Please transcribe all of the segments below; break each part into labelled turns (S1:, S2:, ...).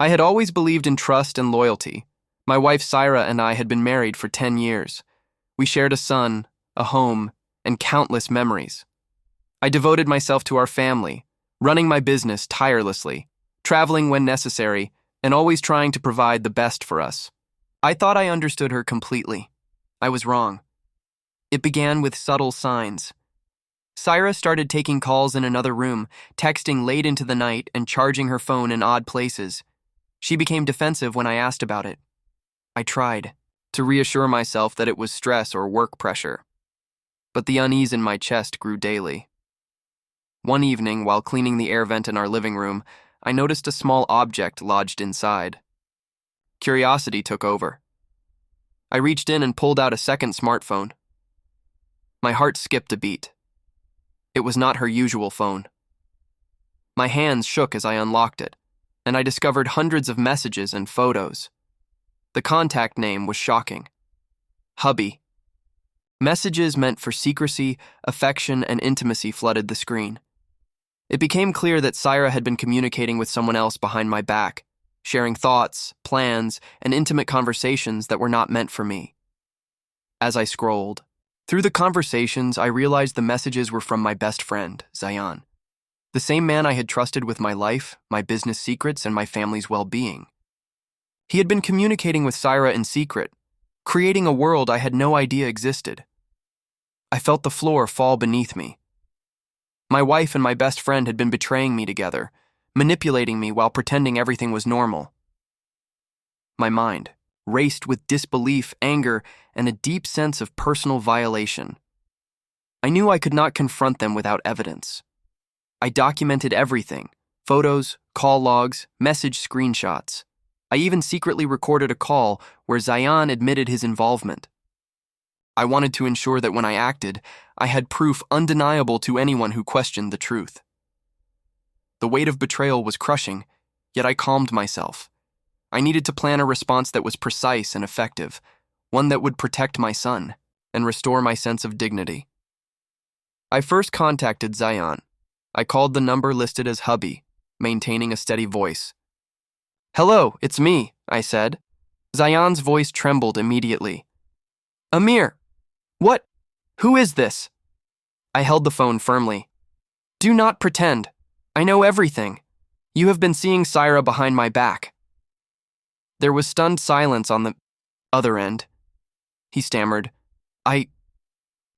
S1: I had always believed in trust and loyalty. My wife Saira and I had been married for 10 years. We shared a son, a home, and countless memories. I devoted myself to our family, running my business tirelessly, traveling when necessary, and always trying to provide the best for us. I thought I understood her completely. I was wrong. It began with subtle signs. Saira started taking calls in another room, texting late into the night, and charging her phone in odd places. She became defensive when I asked about it. I tried to reassure myself that it was stress or work pressure, but the unease in my chest grew daily. One evening, while cleaning the air vent in our living room, I noticed a small object lodged inside. Curiosity took over. I reached in and pulled out a second smartphone. My heart skipped a beat. It was not her usual phone. My hands shook as I unlocked it, and I discovered hundreds of messages and photos. The contact name was shocking. Hubby. Messages meant for secrecy, affection, and intimacy flooded the screen. It became clear that Saira had been communicating with someone else behind my back, sharing thoughts, plans, and intimate conversations that were not meant for me. As I scrolled through the conversations, I realized the messages were from my best friend, Zayan, the same man I had trusted with my life, my business secrets, and my family's well-being. He had been communicating with Saira in secret, creating a world I had no idea existed. I felt the floor fall beneath me. My wife and my best friend had been betraying me together, manipulating me while pretending everything was normal. My mind raced with disbelief, anger, and a deep sense of personal violation. I knew I could not confront them without evidence. I documented everything: photos, call logs, message screenshots. I even secretly recorded a call where Zayan admitted his involvement. I wanted to ensure that when I acted, I had proof undeniable to anyone who questioned the truth. The weight of betrayal was crushing, yet I calmed myself. I needed to plan a response that was precise and effective, one that would protect my son and restore my sense of dignity. I first contacted Zayan. I called the number listed as Hubby, maintaining a steady voice. "Hello, it's me," I said. Zayan's voice trembled immediately. "Amir, what? Who is this?" I held the phone firmly. "Do not pretend. I know everything. You have been seeing Saira behind my back." There was stunned silence on the other end. He stammered,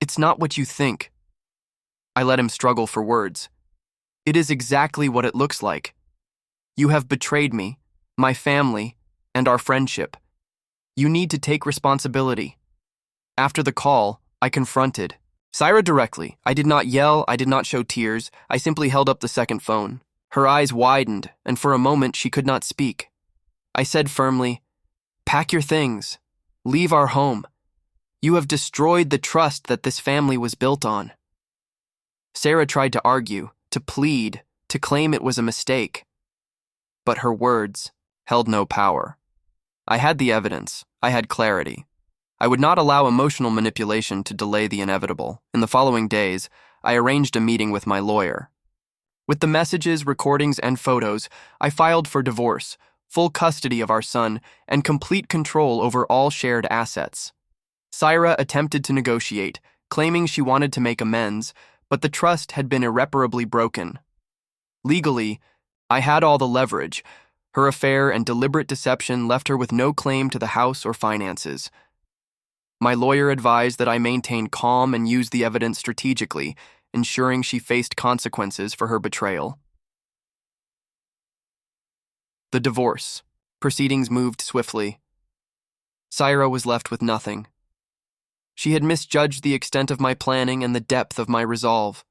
S1: It's not what you think." I let him struggle for words. "It is exactly what it looks like. You have betrayed me, my family, and our friendship. You need to take responsibility." After the call, I confronted Saira directly. I did not yell, I did not show tears, I simply held up the second phone. Her eyes widened, and for a moment she could not speak. I said firmly, "Pack your things. Leave our home. You have destroyed the trust that this family was built on." Saira tried to argue, to plead, to claim it was a mistake. But her words held no power. I had the evidence. I had clarity. I would not allow emotional manipulation to delay the inevitable. In the following days, I arranged a meeting with my lawyer. With the messages, recordings, and photos, I filed for divorce, full custody of our son, and complete control over all shared assets. Saira attempted to negotiate, claiming she wanted to make amends, but the trust had been irreparably broken. Legally, I had all the leverage. Her affair and deliberate deception left her with no claim to the house or finances. My lawyer advised that I maintain calm and use the evidence strategically, ensuring she faced consequences for her betrayal. The divorce proceedings moved swiftly. Saira was left with nothing. She had misjudged the extent of my planning and the depth of my resolve.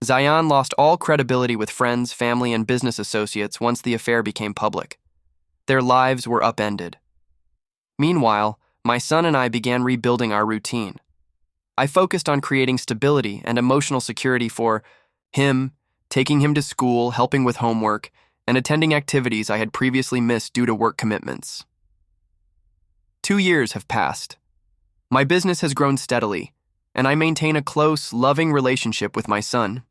S1: Zayan lost all credibility with friends, family, and business associates once the affair became public. Their lives were upended. Meanwhile, my son and I began rebuilding our routine. I focused on creating stability and emotional security for him, taking him to school, helping with homework, and attending activities I had previously missed due to work commitments. 2 years have passed. My business has grown steadily, and I maintain a close, loving relationship with my son.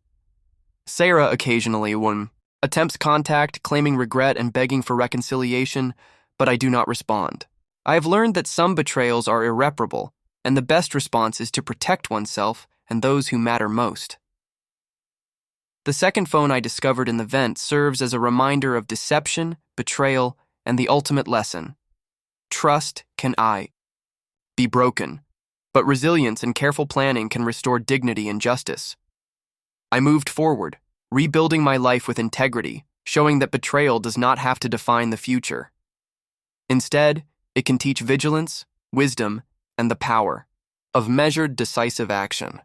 S1: Saira occasionally, when Attempts contact, claiming regret and begging for reconciliation, but I do not respond. I have learned that some betrayals are irreparable, and the best response is to protect oneself and those who matter most. The second phone I discovered in the vent serves as a reminder of deception, betrayal, and the ultimate lesson. Trust can be broken, but resilience and careful planning can restore dignity and justice. I moved forward, rebuilding my life with integrity, showing that betrayal does not have to define the future. Instead, it can teach vigilance, wisdom, and the power of measured, decisive action.